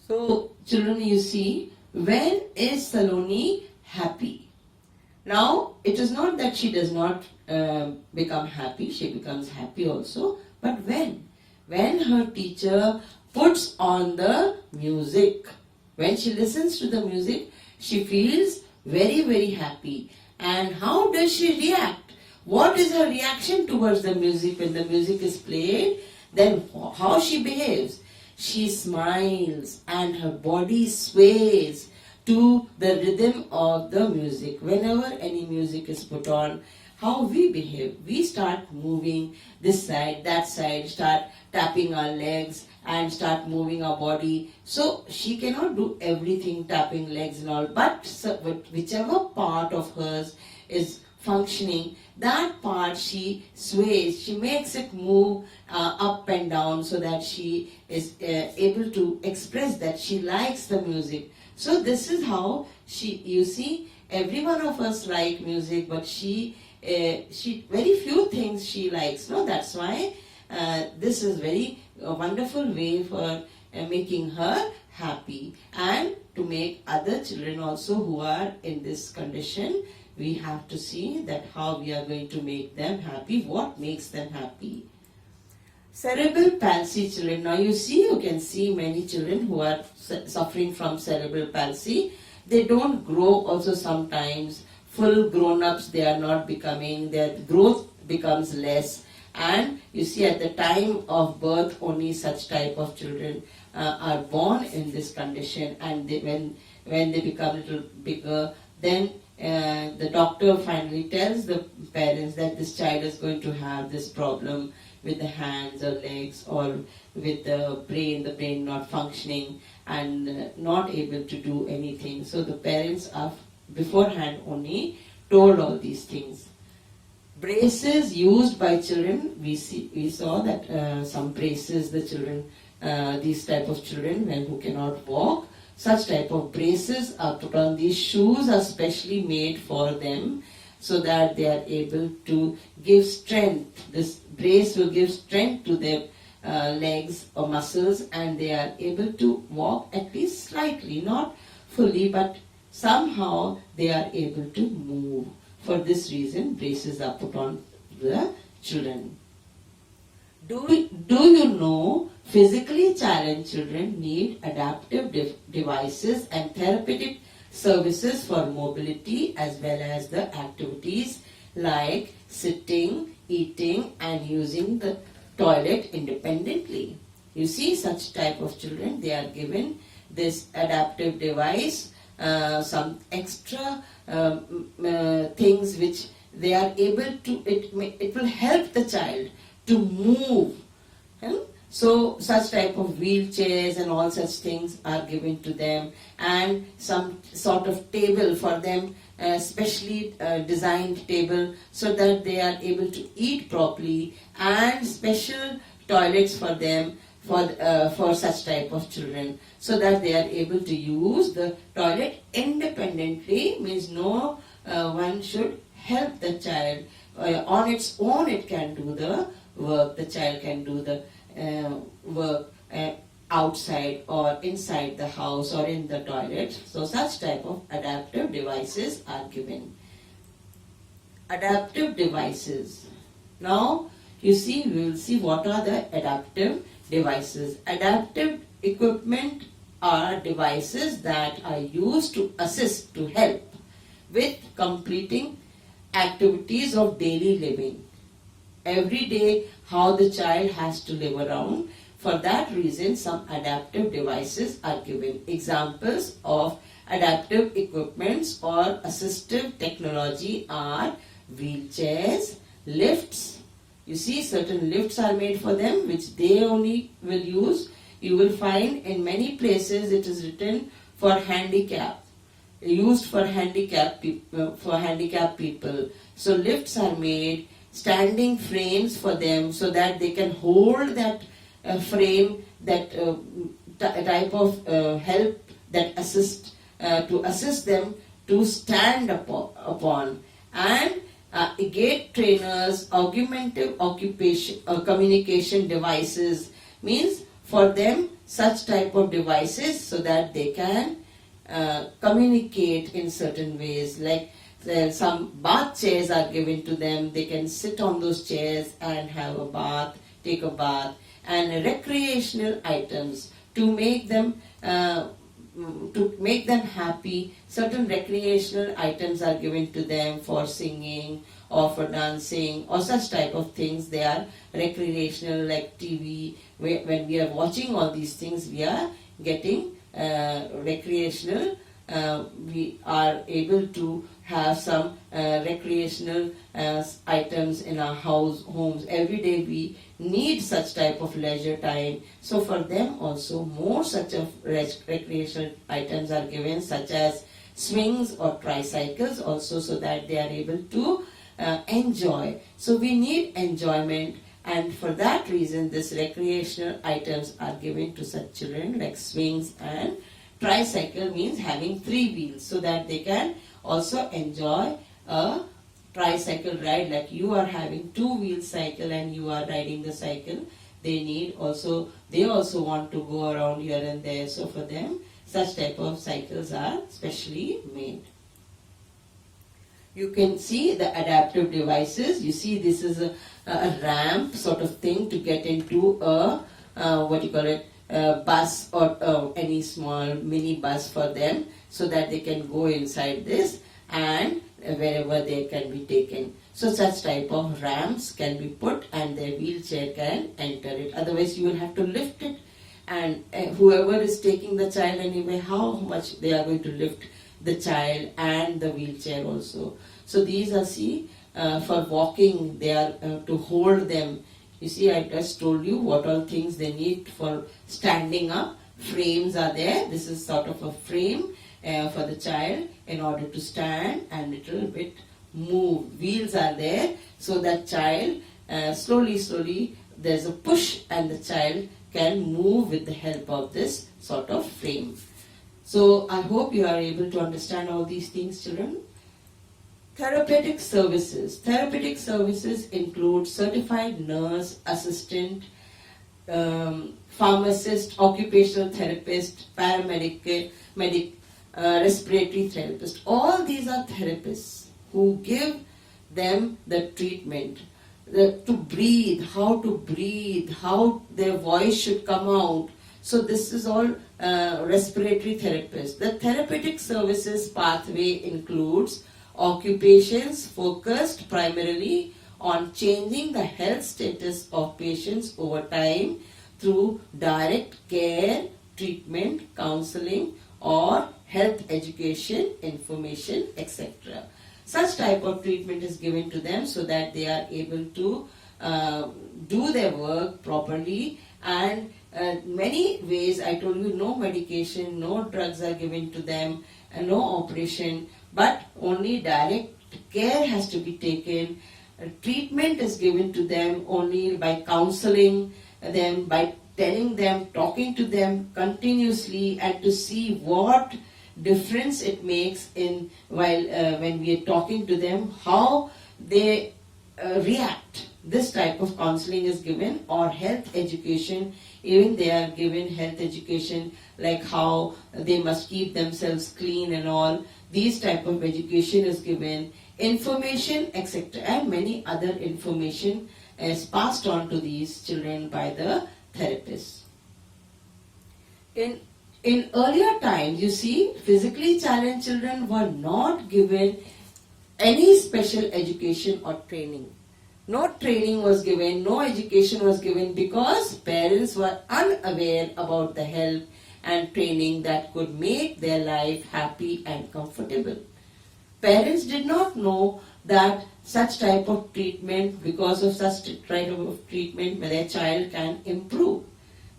So children, you see, when is Saloni happy? Now, it is not that she does not become happy, she becomes happy also, but when? When her teacher puts on the music, when she listens to the music, she feels very, very happy. And how does she react? What is her reaction towards the music when the music is played? Then how she behaves? She smiles and her body sways to the rhythm of the music. Whenever any music is put on, how we behave? We start moving this side, that side, start tapping our legs and start moving our body. So she cannot do everything, tapping legs and all, but whichever part of hers is functioning, that part she sways, she makes it move up and down so that she is able to express that she likes the music. So this is how you see, every one of us like music, but she very few things she likes. No, that's why this is very wonderful way for making her happy, and to make other children also who are in this condition. We have to see that how we are going to make them happy, what makes them happy. Cerebral palsy children. Now you can see many children who are suffering from cerebral palsy. They don't grow also sometimes. Full grown-ups they are not becoming. Their growth becomes less. And you see, at the time of birth only such type of children are born in this condition. And when they become a little bigger, then the doctor finally tells the parents that this child is going to have this problem with the hands or legs, or with the brain not functioning and not able to do anything. So the parents are beforehand only told all these things. Braces used by children, we saw that some braces the children, these type of children who cannot walk, such type of braces are put on. These shoes are specially made for them so that they are able to give strength. This brace will give strength to their legs or muscles, and they are able to walk at least slightly, not fully, but somehow they are able to move. For this reason, braces are put on the children. Do you know physically challenged children need adaptive devices and therapeutic services for mobility as well as the activities like sitting, eating and using the toilet independently. You see, such type of children, they are given this adaptive device, some extra things which they are able to, it will help the child to move. So such type of wheelchairs and all such things are given to them, and some sort of table for them, specially designed table so that they are able to eat properly, and special toilets for them for such type of children, so that they are able to use the toilet independently. Means no one should help the child. On its own it can do the work. The child can do the work outside or inside the house or in the toilet. So such type of adaptive devices are given. Adaptive devices. Now you see, we will see what are the adaptive devices. Adaptive equipment are devices that are used to assist, to help with completing activities of daily living. Every day, how the child has to live around. For that reason, some adaptive devices are given. Examples of adaptive equipments or assistive technology are wheelchairs, lifts. You see, certain lifts are made for them, which they only will use. You will find in many places it is written for handicap, used for handicapped people. So lifts are made, standing frames for them so that they can hold that frame, that type of help that to assist them to stand upon. And gait trainers, augmentative occupation communication devices, means for them such type of devices so that they can communicate in certain ways. Like some bath chairs are given to them, they can sit on those chairs and have a bath, take a bath, and recreational items to make them happy. Certain recreational items are given to them for singing or for dancing or such type of things. They are recreational, like TV. When we are watching all these things, we are getting recreational. We are able to have some recreational items in our homes. Every day we need such type of leisure time. So for them also more such of recreational items are given, such as swings or tricycles also, so that they are able to enjoy. So we need enjoyment, and for that reason this recreational items are given to such children, like swings and tricycle means having 3 wheels, so that they can also enjoy a tricycle ride, like you are having 2-wheel cycle and you are riding the cycle. They also want to go around here and there. So for them, such type of cycles are specially made. You can see the adaptive devices. You see this is a ramp sort of thing to get into a bus or any small mini bus for them, so that they can go inside this and wherever they can be taken. So such type of ramps can be put and their wheelchair can enter it. Otherwise you will have to lift it, and whoever is taking the child anyway, how much they are going to lift the child and the wheelchair also. So these are for walking, they are to hold them. You see, I just told you what all things they need for standing up. Frames are there. This is sort of a frame for the child in order to stand and little bit move. Wheels are there, so that child slowly there's a push and the child can move with the help of this sort of frame. So I hope you are able to understand all these things, children. Therapeutic services. Therapeutic services include certified nurse, assistant, pharmacist, occupational therapist, paramedic, respiratory therapist. All these are therapists who give them the treatment, to breathe, how their voice should come out. So this is all respiratory therapists. The therapeutic services pathway includes occupations focused primarily on changing the health status of patients over time through direct care, treatment, counseling, or health education, information, etc. Such type of treatment is given to them so that they are able to do their work properly, and many ways. I told you, no medication, no drugs are given to them, and no operation, but only direct care has to be taken. Treatment is given to them only by counseling them, by telling them, talking to them continuously, and to see what difference it makes in when we are talking to them, how they react. This type of counseling is given, or health education. Even they are given health education, like how they must keep themselves clean and all. These type of education is given, information, etc. And many other information is passed on to these children by the therapists. In earlier times, you see, physically challenged children were not given any special education or training. No training was given, no education was given, because parents were unaware about the help and training that could make their life happy and comfortable. Parents did not know that such type of treatment, because of such type of treatment, their child can improve.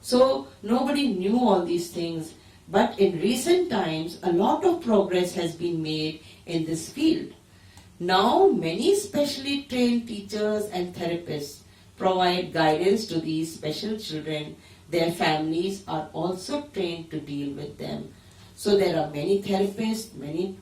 So nobody knew all these things. But in recent times, a lot of progress has been made in this field. Now, many specially trained teachers and therapists provide guidance to these special children. Their families are also trained to deal with them. So there are many therapists, many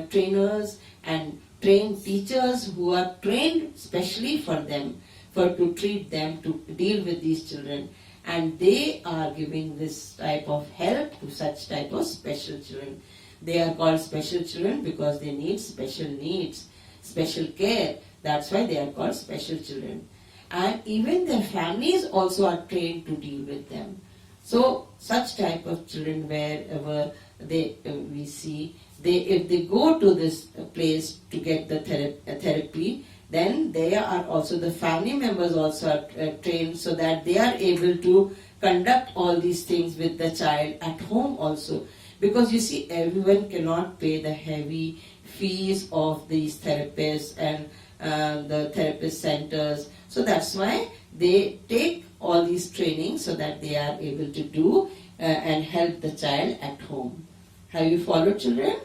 trainers and trained teachers who are trained specially for them, to treat them, to deal with these children. and they are giving this type of help to such type of special children. They are called special children because they need special needs, special care. That's why they are called special children. And even their families also are trained to deal with them. So such type of children, wherever we see, if they go to this place to get the therapy, then they are also, the family members also are trained so that they are able to conduct all these things with the child at home also. Because you see, everyone cannot pay the heavy fees of these therapists and the therapist centers. So that's why they take all these trainings so that they are able to do and help the child at home. Have you followed, children?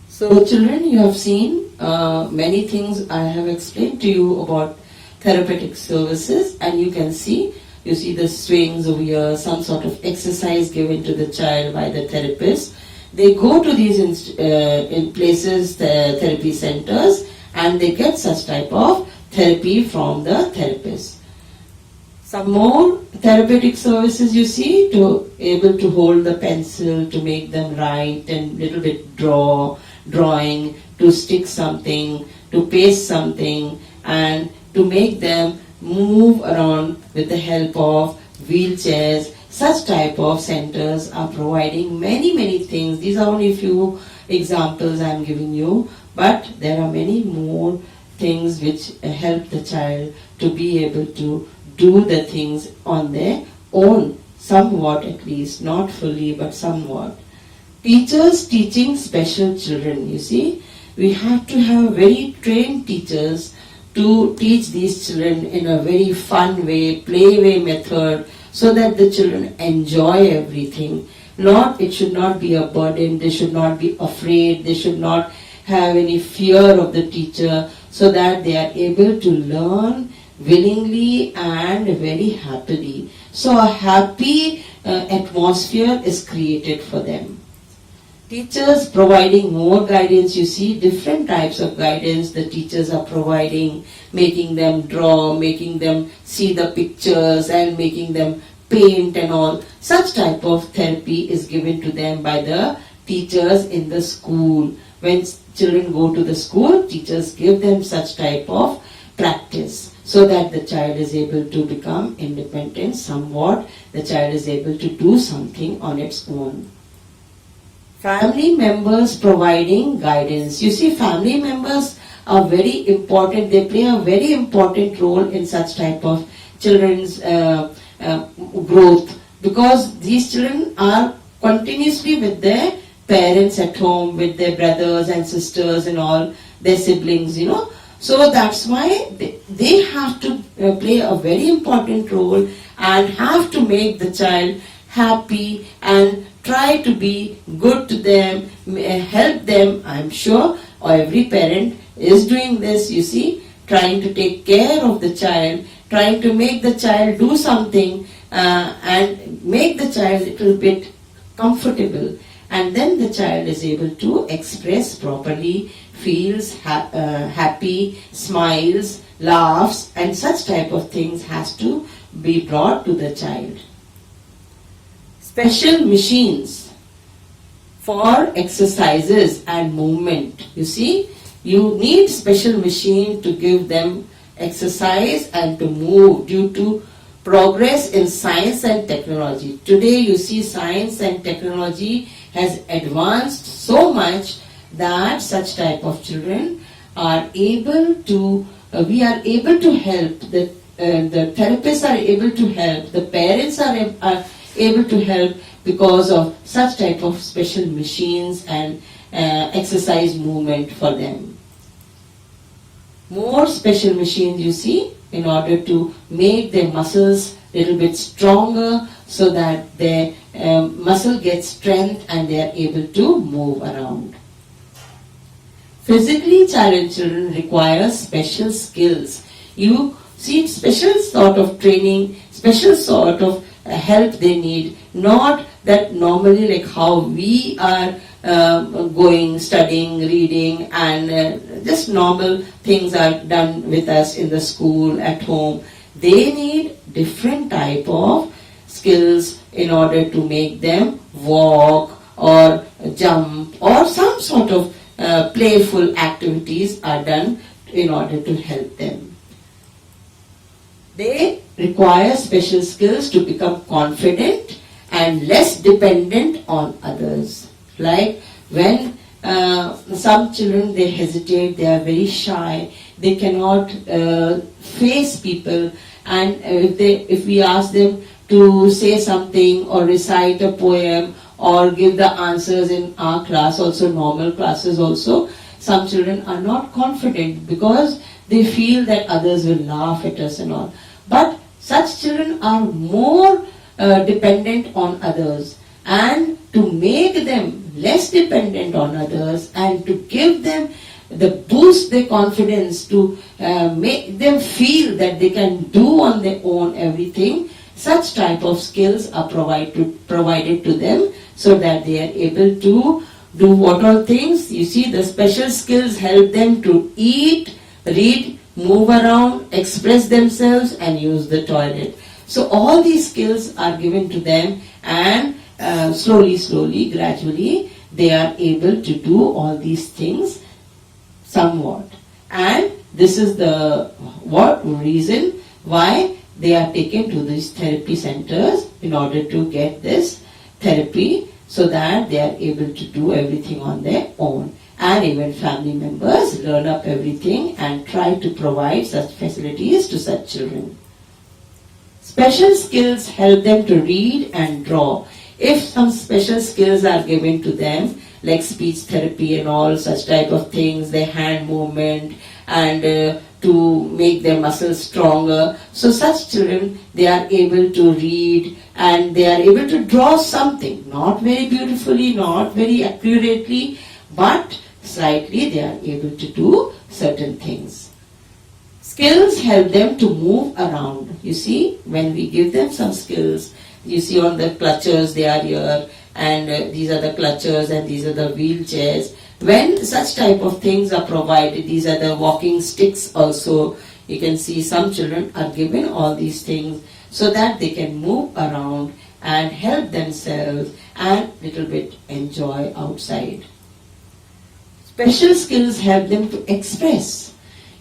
So children, you have seen many things I have explained to you about therapeutic services, and you can see, you see the swings over here, some sort of exercise given to the child by the therapist. They go to these in places, therapy centers, and they get such type of therapy from the therapist. Some more therapeutic services you see, to able to hold the pencil, to make them write and little bit drawing, to stick something, to paste something, and to make them move around with the help of wheelchairs. Such type of centers are providing many things. These are only a few examples I am giving you, but there are many more things which help the child to be able to do the things on their own, somewhat at least, not fully but somewhat. Teachers teaching special children, you see, we have to have very trained teachers to teach these children in a very fun way, play way method, so that the children enjoy everything. It should not be a burden, they should not be afraid, they should not have any fear of the teacher, so that they are able to learn willingly and very happily. So a happy atmosphere is created for them. Teachers providing more guidance, you see, different types of guidance the teachers are providing, making them draw, making them see the pictures and making them paint and all. Such type of therapy is given to them by the teachers in the school. When children go to the school, teachers give them such type of practice so that the child is able to become independent somewhat, the child is able to do something on its own. Family members providing guidance. You see, family members are very important. They play a very important role in such type of children's growth, because these children are continuously with their parents at home, with their brothers and sisters and all their siblings, you know. So that's why they have to play a very important role and have to make the child happy and try to be good to them, help them. I'm sure every parent is doing this, you see, trying to take care of the child, trying to make the child do something and make the child a little bit comfortable. And then the child is able to express properly, feels happy, smiles, laughs, and such type of things has to be brought to the child. Special machines for exercises and movement. You see, you need special machine to give them exercise and to move due to progress in science and technology. Today you see science and technology has advanced so much that such type of children are able to, we are able to help, the therapists are able to help, the parents are able to help because of such type of special machines and exercise movement for them. More special machines you see in order to make their muscles a little bit stronger so that their muscle gets strength and they are able to move around. Physically challenged children require special skills. You see special sort of training, special sort of help they need, not that normally like how we are going, studying, reading, and just normal things are done with us in the school, at home. They need different type of skills in order to make them walk or jump, or some sort of playful activities are done in order to help them. They require special skills to become confident and less dependent on others. Like when some children, they hesitate, they are very shy, they cannot face people, and if we ask them to say something or recite a poem or give the answers in our class, also normal classes also, some children are not confident because they feel that others will laugh at us and all. But such children are more dependent on others, and to make them less dependent on others and to give them the boost their confidence, to make them feel that they can do on their own everything, such type of skills are provided to them so that they are able to do what all things. You see, the special skills help them to eat, read, move around, express themselves and use the toilet. So all these skills are given to them, and slowly, gradually, they are able to do all these things somewhat. And this is the reason why they are taken to these therapy centers in order to get this therapy, so that they are able to do everything on their own. And even family members learn up everything and try to provide such facilities to such children. Special skills help them to read and draw. If some special skills are given to them, like speech therapy and all such type of things, their hand movement, and to make their muscles stronger. So such children, they are able to read and they are able to draw something, not very beautifully, not very accurately, but slightly they are able to do certain things. Skills help them to move around. You see, when we give them some skills, you see on the clutches they are here, and these are the clutches and these are the wheelchairs. When such type of things are provided, these are the walking sticks also. You can see some children are given all these things so that they can move around and help themselves and little bit enjoy outside. Special skills help them to express.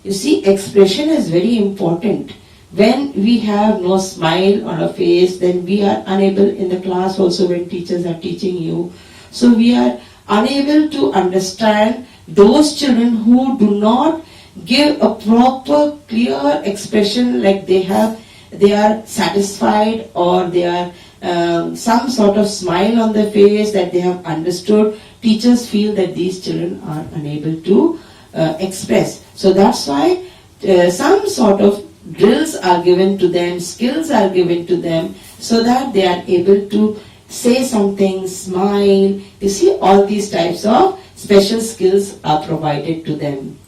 You see, expression is very important. When we have no smile on our face, then we are unable in the class also when teachers are teaching you. So we are unable to understand those children who do not give a proper, clear expression, like they are satisfied, or they are some sort of smile on their face that they have understood. Teachers feel that these children are unable to express. So that's why some sort of drills are given to them, skills are given to them, so that they are able to say something, smile. You see, all these types of special skills are provided to them.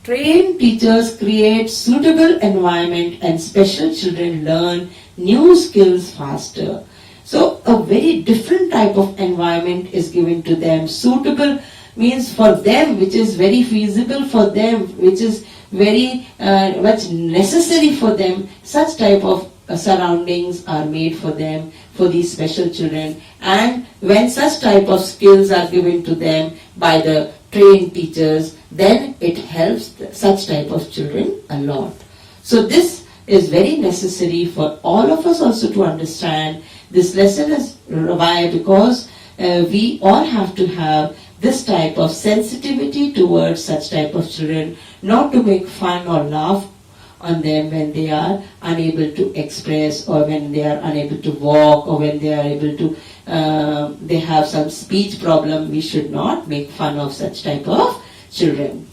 Trained teachers create suitable environment and special children learn new skills faster. So a very different type of environment is given to them. Suitable means for them, which is very feasible for them, which is very much necessary for them. Such type of surroundings are made for them, for these special children. And when such type of skills are given to them by the trained teachers, then it helps such type of children a lot. So this is very necessary for all of us also to understand. This lesson is why, because we all have to have this type of sensitivity towards such type of children, not to make fun or laugh on them when they are unable to express, or when they are unable to walk, or when they are able to, they have some speech problem. We should not make fun of such type of children.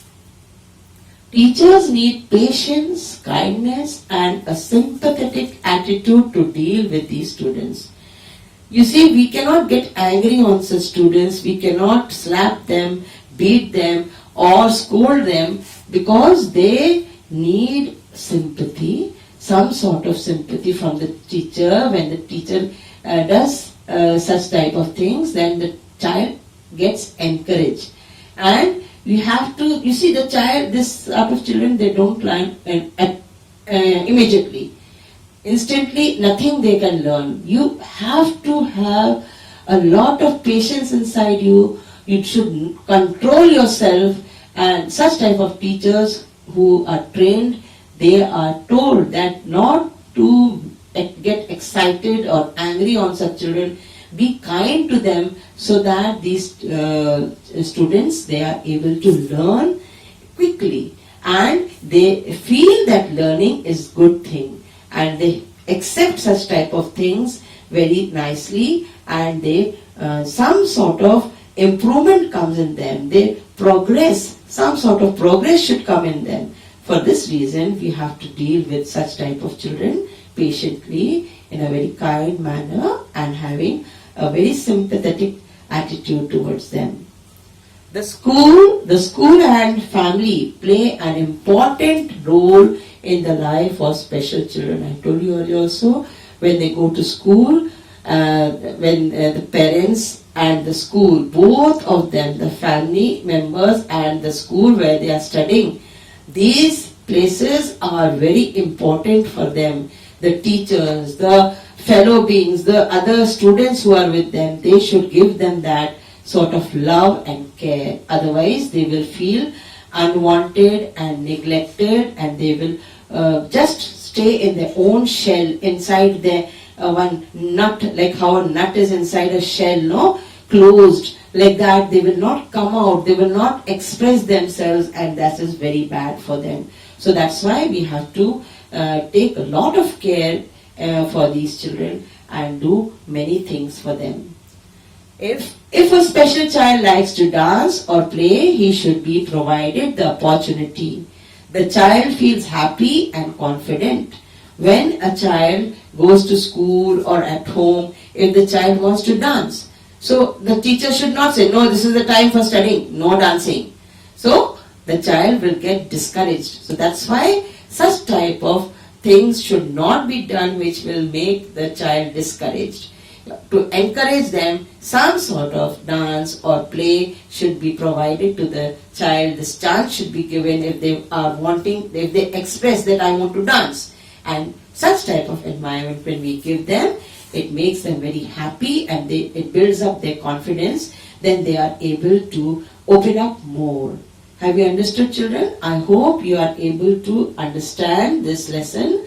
Teachers need patience, kindness, and a sympathetic attitude to deal with these students. You see, we cannot get angry on such students, we cannot slap them, beat them, or scold them, because they need sympathy, some sort of sympathy from the teacher. When the teacher does such type of things, then the child gets encouraged. And we have to, you see, the child, this sort of children, they don't learn immediately. Instantly, nothing they can learn. You have to have a lot of patience inside you. You should control yourself, and such type of teachers who are trained, they are told that not to get excited or angry on such children. Be kind to them so that these students, they are able to learn quickly and they feel that learning is good thing, and they accept such type of things very nicely, and they some sort of improvement comes in them. They progress, some sort of progress should come in them. For this reason, we have to deal with such type of children patiently in a very kind manner and having a very sympathetic attitude towards them. The school and family play an important role in the life of special children. I told you earlier also, when they go to school, when the parents and the school, both of them, the family members and the school where they are studying, these places are very important for them. The teachers, the fellow beings, the other students who are with them, they should give them that sort of love and care. Otherwise, they will feel unwanted and neglected, and they will just stay in their own shell, inside their one nut, like how a nut is inside a shell, no? Closed, like that. They will not come out, they will not express themselves, and that is very bad for them. So that's why we have to take a lot of care for these children and do many things for them. If a special child likes to dance or play, he should be provided the opportunity. The child feels happy and confident. When a child goes to school or at home, if the child wants to dance, so the teacher should not say, no, this is the time for studying, no dancing. So the child will get discouraged. So that's why such type of things should not be done which will make the child discouraged. To encourage them, some sort of dance or play should be provided to the child. This chance should be given if they are wanting, if they express that I want to dance. And such type of environment, when we give them, it makes them very happy, and it builds up their confidence. Then they are able to open up more. Have you understood, children? I hope you are able to understand this lesson